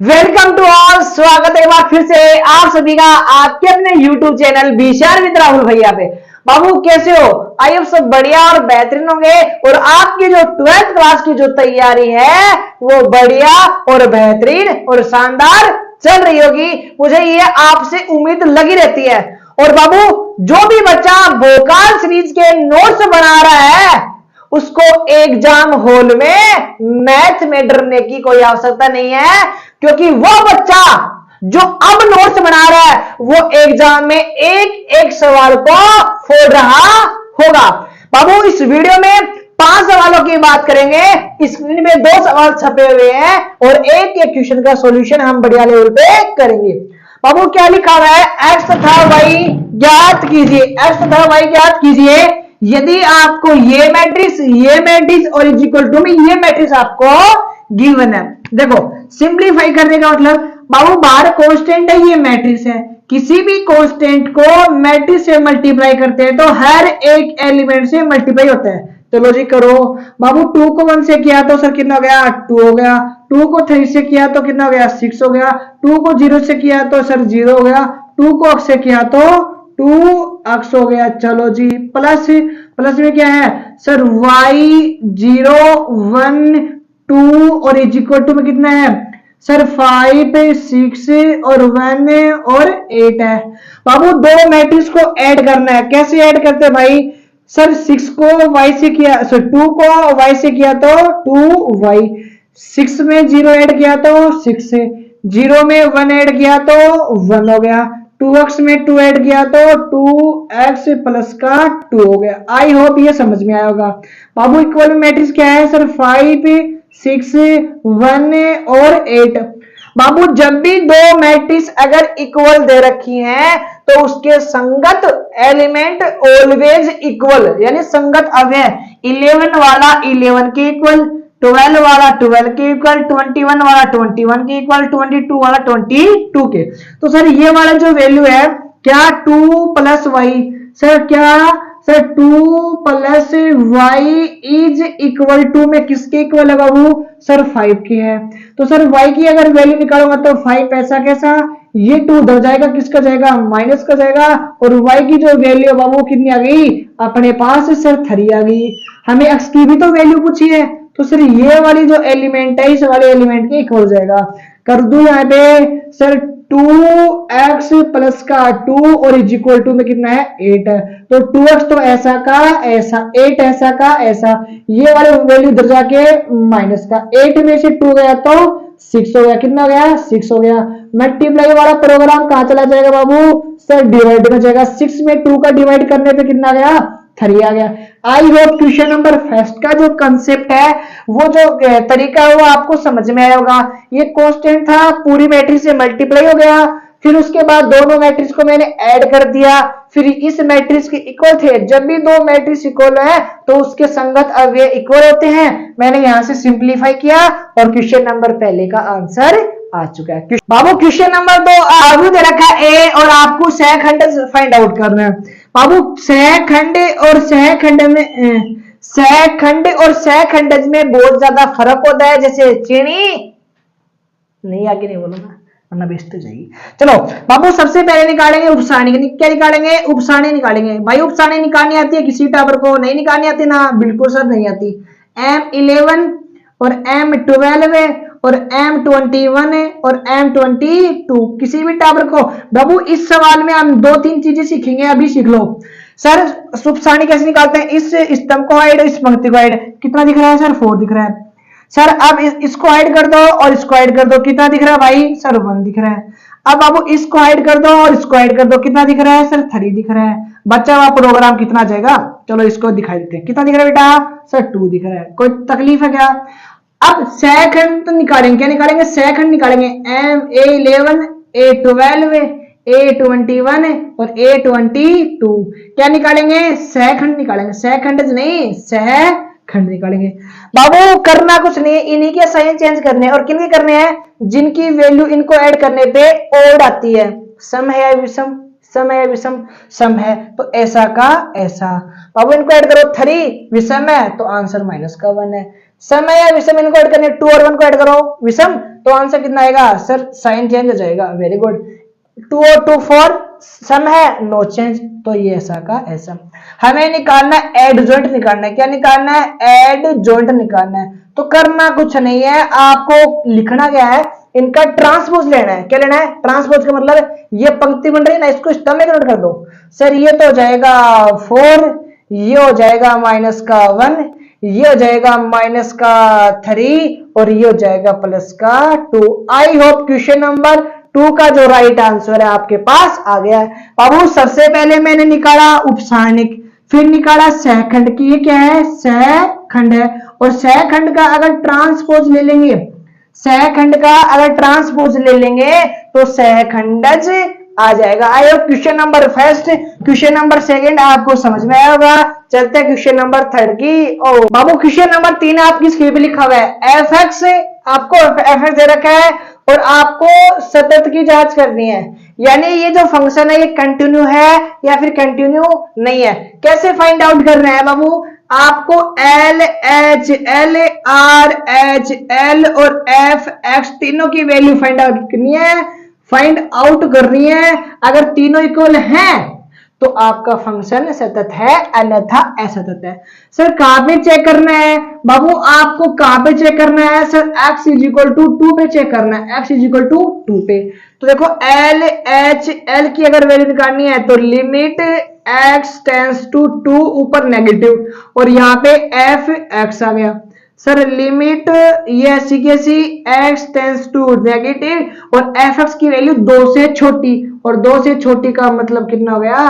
Welcome to all. स्वागत है एक बार फिर से आप सभी का आपके अपने YouTube चैनल बीशार विद राहुल भैया पे। बाबू कैसे हो? आई होप सब बढ़िया और बेहतरीन होंगे और आपकी जो 12th क्लास की जो तैयारी है वो बढ़िया और बेहतरीन और शानदार चल रही होगी। मुझे ये आपसे उम्मीद लगी रहती है। और बाबू जो भी बच्चा वोकाल सीरीज के नोट्स बना रहा है उसको एग्जाम हॉल में मैथ में डरने की कोई आवश्यकता नहीं है, क्योंकि वो बच्चा जो अब नोट्स बना रहा है वो एग्जाम में एक एक सवाल को फोड़ रहा होगा। बाबू इस वीडियो में 5 सवालों की बात करेंगे। स्क्रीन में 2 सवाल छपे हुए हैं और एक एक क्वेश्चन का सॉल्यूशन हम बढ़िया लेवल पे करेंगे। बाबू क्या लिखा हुआ है? एक्स तथा वाई ज्ञात कीजिए। एक्स तथा वाई ज्ञात कीजिए। यदि आपको ये मैट्रिक्स और इज इक्वल टू में ये मैट्रिक्स आपको गिवन है। देखो सिंप्लीफाई करने का मतलब बाबू बाहर कांस्टेंट है, ये मैट्रिक्स है। किसी भी कांस्टेंट को मैट्रिक्स से मल्टीप्लाई करते हैं तो हर एक एलिमेंट से मल्टीप्लाई होता है। चलो जी करो। बाबू 2 को 1 से किया तो सर कितना हो गया? 2 हो गया। 2 को 3 से किया तो कितना हो गया? 6 हो गया। 2 को 0 से किया तो सर 0 हो गया। 2 को x से किया तो 2x हो गया। चलो जी प्लस में क्या है सर? y 0 1 2 और इज इक्वल टू में कितना है सर? 5 6 और 1 और 8 है। बाबू दो मैट्रिक्स को ऐड करना है। कैसे ऐड करते हैं भाई? सर 6 को y से किया, सर 2 को y से किया तो 2y, 6 में 0 ऐड किया तो 6 से, 0 में 1 ऐड किया तो 1 हो गया, 2x में 2 ऐड किया तो 2x प्लस का 2 हो गया। आई होप ये समझ में आया होगा। बाबू इक्वल मैट्रिक्स क्या है सर? 5 6 1 और 8। बाबू जब भी दो मैट्रिक्स अगर इक्वल दे रखी हैं तो उसके संगत एलिमेंट ऑलवेज इक्वल, यानी संगत अवयव 11 वाला 11 के इक्वल, 12 वाला 12 के इक्वल, 21 वाला 21 के इक्वल, 22 वाला 22 के। तो सर ये वाला जो वैल्यू है क्या 2 प्लस वाई, सर क्या sir 2 plus y is equal to में किसके इक्वल है बाबू? सर 5 की है। तो सर y की अगर वैल्यू निकालूंगा तो 5 ऐसा कैसा, ये 2 उधर जाएगा, किसका जाएगा? माइनस का जाएगा। और y की जो वैल्यू है बाबू कितनी आ गई अपने पास? सर 3 आ गई। हमें x की भी तो वैल्यू पूछी है, तो सर ये वाली जो एलिमेंट है इस वाले एलिमेंट के इक्वल जाएगा। कर दू यहाँ पे सर 2x प्लस का 2 और इज इक्वल टू में कितना है? 8 है। तो 2x तो ऐसा का ऐसा, 8 ऐसा का ऐसा, ये वाले वैल्यू इधर जाके माइनस का, 8 में से 2 गया तो 6 हो गया। कितना हो गया? 6 हो गया। मल्टीप्लाई वाला प्रोग्राम कहां चला जाएगा बाबू? सर डिवाइड में जाएगा। 6 में 2 का डिवाइड करने पे कितना गया? 3 आ गया। I hope question number first का जो कंसेप्ट है वो जो तरीका है वो आपको समझ में आया होगा। ये कांस्टेंट था, पूरी मैट्रिक्स से मल्टीप्लाई हो गया, फिर उसके बाद दोनों मैट्रिक्स को मैंने ऐड कर दिया, फिर इस मैट्रिक्स के इक्वल थे। जब भी दो मैट्रिक्स इक्वल है तो उसके संगत अवयव इक्वल होते हैं। मैंने यहां से सिंप्लीफाई किया और क्वेश्चन नंबर पहले का आंसर आ चुका है। बाबू क्वेश्चन नंबर 2 आगे दे रखा है ए और आपको सहखंड फाइंड आउट करना है। बाबू सहखंड और सहखंडज में बहुत ज्यादा फर्क होता है। जैसे चीनी नहीं, आगे नहीं बोलूंगा वरना बेइज्जती हो जाएगी। चलो बाबू सबसे पहले निकालेंगे उपसारणी। क्या निकालेंगे? उपसारणी निकालेंगे। भाई उपसारणी निकालनी आती है किसी टावर को? नहीं निकालनी आती ना, बिल्कुल सर नहीं आती। M11 और M12 और M21 और M22 किसी भी टावर को। बाबू इस सवाल में हम 2-3 चीजें सीखेंगे, अभी सीख लो। सर उपसारणी कैसे निकालते हैं? इस स्तंभ को हाइड, इस पंक्ति को हाइड। कितना दिख रहा है सर? 4 दिख रहा है। सर अब इसको हाइड कर दो और इसको हाइड कर दो। कितना दिख रहा है भाई? सर 1 दिख रहा है। अब बाबू इसको हाइड कर दो और इसको हाइड कर दो। कितना दिख रहा है? सर 3 दिख रहा है। बच्चा हुआ प्रोग्राम कितना जाएगा? चलो इसको दिखाई देते हैं। कितना दिख रहा है बेटा? सर 2 दिख रहा है। कोई तकलीफ है क्या? अब सहखंड तो निकालेंगे। क्या निकालेंगे? सहखंड निकालेंगे। A11 A12 A21 और A22 क्या निकालेंगे? सहखंड निकालेंगे। सहखंड नहीं, सहखंड निकालेंगे। बाबू करना कुछ नहीं है, इन्हीं के साइन चेंज करने और किन के करने हैं? जिनकी वैल्यू इनको ऐड करने पे ओड आती है। सम है या विषम? सम है या विषम? सम है, तो ऐसा का ऐसा। बाबू इनको ऐड करो, 3 विषम है तो आंसर -1 है। सम है या विषम, इनको ऐड करने, 2 और 1 को ऐड करो विषम, तो आंसर कितना आएगा सर, साइन चेंज हो जाएगा। Very good. 2 और 2 4, सम है, नो चेंज, तो ये ऐसा का ऐसा। हमें निकालना है एड जॉइंट निकालना है, क्या निकालना है, एड जॉइंट निकालना है। तो करना कुछ नहीं है, आपको लिखना क्या है, इनका ट्रांसपोज लेना है। क्या लेना है, ट्रांसपोज का मतलब ये पंक्ति बन रही है ना, इसको स्तंभ में कन्वर्ट कर दो। सर ये तो हो जाएगा 4, ये हो जाएगा माइनस का 1, ये हो जाएगा माइनस का 3 और ये हो जाएगा प्लस का 2। आई होप क्वेश्चन नंबर 2 का जो राइट आंसर है आपके पास आ गया है। बाबू सबसे पहले मैंने निकाला उपसारणिक, फिर निकाला सहखंड की, ये क्या है, सहखंड है। और सहखंड का अगर ट्रांसपोज ले लेंगे, सहखंड का अगर ट्रांसपोज ले लेंगे तो सहखंडज आ जाएगा। I hope question number first, question number second आपको समझ में आया होगा। चलते हैं क्वेश्चन नंबर थर्ड की। ओ बाबू क्वेश्चन नंबर 3 आपकी स्क्रीन पे लिखा हुआ है एफ एक्स, आपको एफ एक्स दे रखा है और आपको सतत की जांच करनी है, यानी ये जो फंक्शन है ये कंटिन्यू है या फिर कंटिन्यू नहीं है। कैसे फाइंड आउट करना है बाबू, आपको L H L R H L और एफ एक्स तीनों की वैल्यू फाइंड आउट करनी है, फाइंड आउट करनी है। अगर तीनों इक्वल हैं तो आपका फंक्शन सतत है, अन्यथा असतत है। सर कहां पे चेक करना है बाबू, आपको कहां पे चेक करना है sir, x is equal to 2 पे चेक करना है, x इज इक्वल टू 2 पे। तो देखो एल एच एल की अगर वैल्यू निकालनी है तो लिमिट x टेंस टू 2 ऊपर नेगेटिव और यहाँ पे एफ एक्स आ गया। सर लिमिट ये ऐसी कैसी, x टेंस टू नेगेटिव और एफ एक्स की वैल्यू 2 से छोटी, और 2 से छोटी का मतलब कितना हो गया,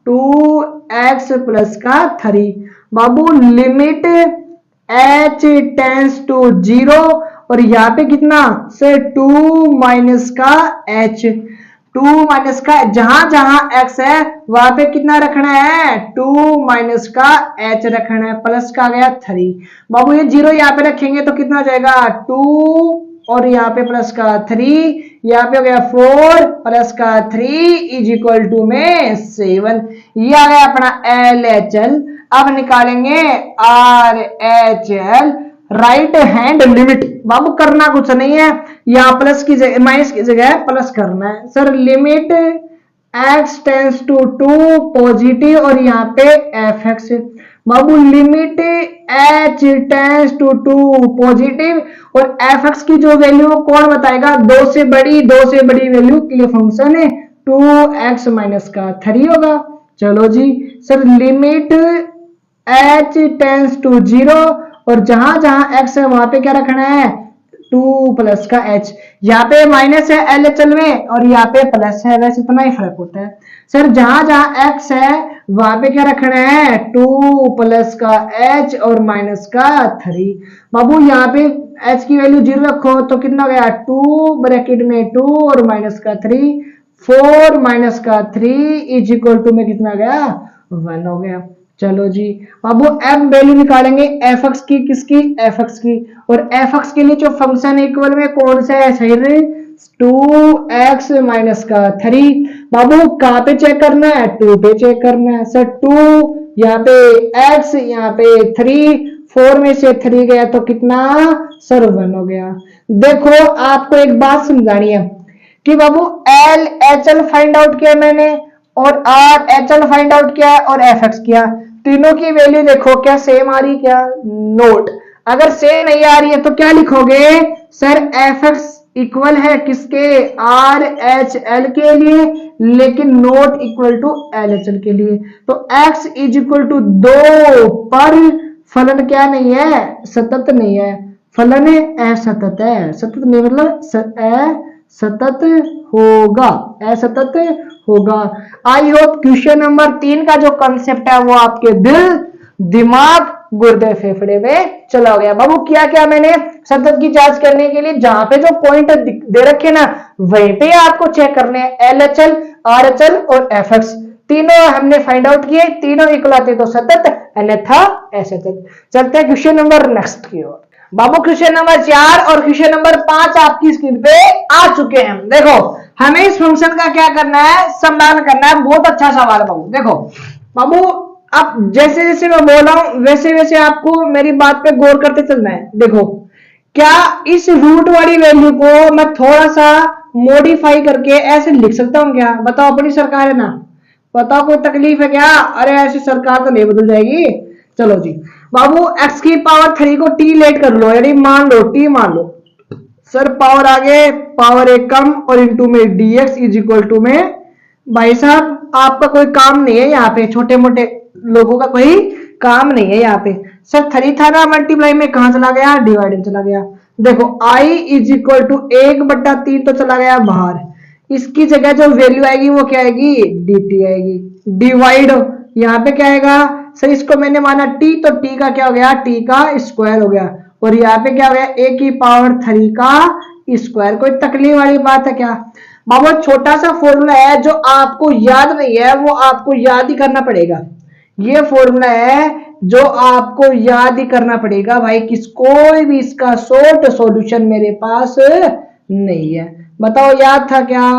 2x प्लस का 3। बाबू लिमिट h टेंस टू 0 और यहाँ पे कितना से 2 माइनस का h, 2 माइनस का, जहां जहां x है वहां पे कितना रखना है, 2 माइनस का h रखना है, प्लस का आ गया 3। बाबू ये 0 यहाँ पे रखेंगे तो कितना हो जाएगा 2 और यहाँ पे प्लस का 3, यहाँ पे हो गया 4 प्लस का 3 इज इक्वल टू में 7। ये आ गया अपना एल एच एल। अब निकालेंगे R H L, right hand limit. बाबू करना कुछ नहीं है, यहाँ प्लस की जगह माइनस की जगह प्लस करना है। Sir limit x tends to 2 positive और यहाँ पे एफ एक्स। बाबू limit h tends to 2 positive और एफ एक्स की जो वैल्यू कौन बताएगा, 2 से बड़ी वैल्यू के लिए फंक्शन है 2x माइनस का 3 होगा। चलो जी sir limit h tends to 0 और जहां जहां x है वहां पे क्या रखना है, 2 प्लस का h। यहाँ पे माइनस है एल एच एल में और यहाँ पे प्लस है, वैसे इतना ही फर्क होता है। सर जहां जहां x है वहां पे क्या रखना है, 2 प्लस का h और माइनस का 3। बाबू यहाँ पे h की वैल्यू 0 रखो तो कितना गया, 2 ब्रैकेट में 2 और माइनस का 3, 4 माइनस का 3 इज इक्वल टू में कितना गया, 1 हो गया। चलो जी अब वो एम वैल्यू निकालेंगे एफ एक्स की, किसकी, एफ एक्स की। और एफ एक्स के लिए जो फंक्शन इक्वल में कौन सा है, सही है 2x माइनस का 3। बाबू कहाँ पे चेक करना है, 2 पे चेक करना है। सर 2 यहाँ पे x यहाँ पे 3, 4 में से 3 गया तो कितना, सर 1 हो गया। देखो आपको एक बात समझानी है कि बाबू L H L find out किया मैंने और R H L find out किया और एफ एक्स किया, तीनों की वैल्यू देखो क्या सेम आ रही, क्या नोट। अगर सेम नहीं आ रही है तो क्या लिखोगे, सर एफ एक्स इक्वल है किसके, आर एच एल के लिए, लेकिन not equal to L H L के लिए। तो x इज इक्वल टू 2 पर फलन क्या नहीं है, सतत नहीं है, फलन असतत है, सतत नहीं मतलब असतत होगा, असतत होगा। आई होप क्वेश्चन नंबर 3 का जो कंसेप्ट है वो आपके दिल दिमाग गुर्दे फेफड़े में चला गया। बाबू किया क्या मैंने, सतत की जांच करने के लिए जहां पे जो पॉइंट दे रखे ना वहीं पे आपको चेक करने हैं, L H L, are H L और एफ एक्स तीनों हमने फाइंड आउट किए, तीनों इक्वल आते तो सतत, अन्यथा असतत। चलते हैं क्वेश्चन नंबर नेक्स्ट की ओर। बाबू क्वेश्चन नंबर 4 और क्वेश्चन नंबर 5 आपकी स्क्रीन पे आ चुके हैं। देखो हमें इस फंक्शन का क्या करना है, सम्मान करना है। बहुत अच्छा सवाल है बाबू। देखो बाबू अब जैसे जैसे मैं बोल रहा हूं वैसे वैसे आपको मेरी बात पे गौर करते चलना है। देखो, क्या इस रूट वाली वैल्यू को मैं थोड़ा सा मॉडिफाई करके ऐसे लिख सकता हूं क्या? बताओ, अपनी सरकार है ना, बताओ कोई तकलीफ है क्या? अरे ऐसी सरकार तो नहीं बदल जाएगी। चलो जी बाबू, x की पावर 3 को t लेट कर लो, यानी मान लो t मान लो। सर पावर आगे, पावर एक कम और इंटू में dx इज इक्वल टू में, भाई साहब आपका कोई काम नहीं है यहाँ पे, छोटे मोटे लोगों का कोई काम नहीं है यहाँ पे। सर 3 था ना, मल्टीप्लाई में कहां चला गया? डिवाइड में चला गया। देखो i इज इक्वल टू 1/3 तो चला गया बाहर, इसकी जगह जो वैल्यू आएगी वो क्या आएगी? dt आएगी। डिवाइड यहाँ पे क्या आएगा? सर इसको मैंने माना t, तो t का क्या हो गया? t का स्क्वायर हो गया। और यहाँ पे क्या हो गया? a की पावर 3 का स्क्वायर। कोई तकलीफ वाली बात है क्या? बाबा छोटा सा फॉर्मूला है जो आपको याद नहीं है, वो आपको याद ही करना पड़ेगा। ये फॉर्मूला है जो आपको याद ही करना पड़ेगा भाई, कोई भी इसका शॉर्ट सॉल्यूशन मेरे पास नहीं है। बताओ याद था क्या?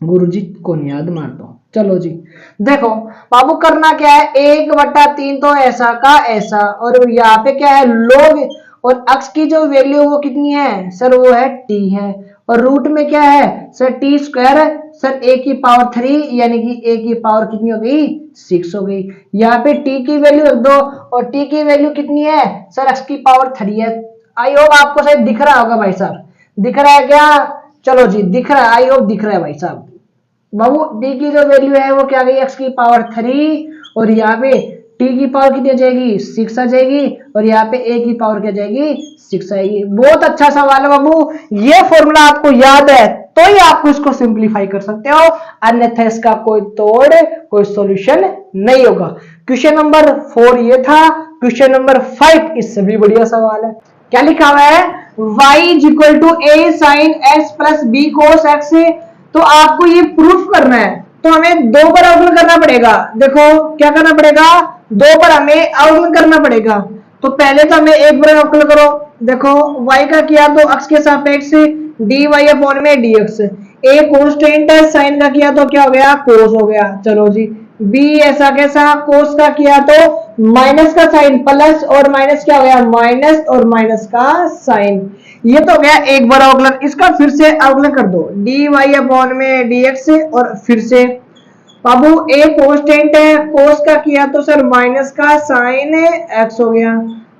गुरुजी को नहीं याद, मार दो। चलो जी देखो बाबू, करना क्या है? 1/3 तो ऐसा का ऐसा, और यहाँ पे क्या है? लोग, और अक्स की जो वैल्यू वो कितनी है? सर वो है t है, और रूट में क्या है? सर t स्क्वायर है। सर a की पावर 3 यानी कि a की पावर कितनी हो गई? 6 हो गई। यहाँ पे t की वैल्यू रख दो, और t की वैल्यू कितनी है? सर x की पावर 3 है। आई होप आपको शायद दिख रहा होगा भाई साहब, दिख रहा है क्या? चलो जी दिख रहा है, आई होप दिख रहा है भाई साहब। बाबू d की जो वैल्यू है वो क्या गई? x की पावर 3, और यहाँ पे t की पावर कितनी आ जाएगी? 6 आ जाएगी, और यहाँ पे a की पावर क्या जाएगी? 6 आएगी। बहुत अच्छा सवाल है बाबू, ये फॉर्मूला आपको याद है तो ही आपको इसको सिंप्लीफाई कर सकते हो, अन्यथा इसका कोई तोड़, कोई सॉल्यूशन नहीं होगा। क्वेश्चन नंबर 4 ये था। क्वेश्चन नंबर 5 इससे भी बढ़िया सवाल है। क्या लिखा हुआ है? y is equal to a sine x plus b cos x। तो आपको ये प्रूफ करना है, तो हमें 2 पर अवकलन करना पड़ेगा। देखो क्या करना पड़ेगा? 2 पर हमें अवकलन करना पड़ेगा। तो पहले तो हमें 1 पर अवकलन करो। देखो y का किया तो x के सापेक्ष dy अपॉन में dx, a कांस्टेंट है, साइन का किया तो क्या हो गया? कोस हो गया। चलो जी b ऐसा कैसा? कोस का किया तो माइनस का साइन, प्लस और माइनस क्या हो गया? माइनस और माइनस का साइन। ये तो गया एक बार अवकलन। इसका फिर से अवकलन कर दो, dy अपॉन में dx, और फिर से बाबू a कांस्टेंट है, कोस का किया तो सर माइनस का साइन x हो गया,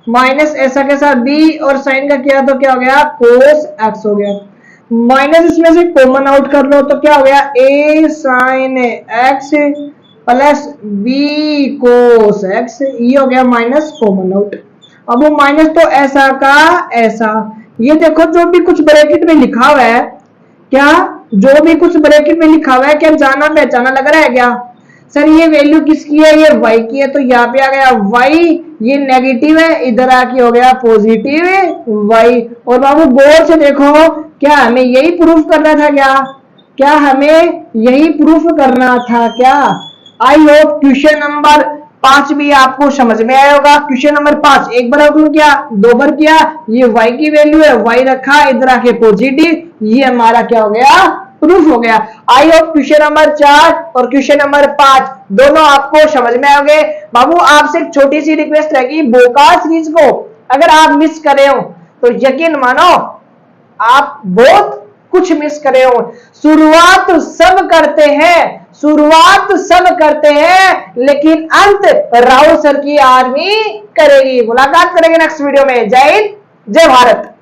माइनस ऐसा कैसा b, और साइन का किया तो क्या हो गया? कोस x हो गया। माइनस इसमें से कॉमन आउट कर लो तो क्या हो गया? a sine x plus b cos x, ये हो गया माइनस कॉमन आउट। अब वो माइनस तो ऐसा का ऐसा। ये देखो जो भी कुछ ब्रैकेट में लिखा हुआ है, क्या जो भी कुछ ब्रैकेट में लिखा हुआ है क्या जाना पहचाना लग रहा है क्या? सर ये वैल्यू किसकी है? ये y की है, तो यहाँ पे आ गया y, ये नेगेटिव है, इधर आके हो गया पॉजिटिव y। और बाबू गौर से देखो, क्या हमें यही प्रूफ करना था क्या? क्या हमें यही प्रूफ करना था क्या? आई होप क्वेश्चन नंबर 5 भी आपको समझ में आया होगा। क्वेश्चन नंबर 5 एक बार अवकलन किया, 2 बार किया, ये y की वैल्यू है, y रखा, इधर आके पॉजिटिव, ये हमारा क्या हो गया? प्रूफ हो गया। आई होप क्वेश्चन नंबर 4 और क्वेश्चन नंबर 5 दोनों आपको समझ में आओगे। बाबू आपसे एक छोटी सी रिक्वेस्ट रहेगी, बोका सीरीज को अगर आप मिस करे हो तो यकीन मानो आप बहुत कुछ मिस करे हो। शुरुआत सब करते हैं, शुरुआत सब करते हैं, लेकिन अंत राहुल सर की आर्मी करेगी। मुलाकात करेंगे नेक्स्ट वीडियो में। जय हिंद, जय भारत।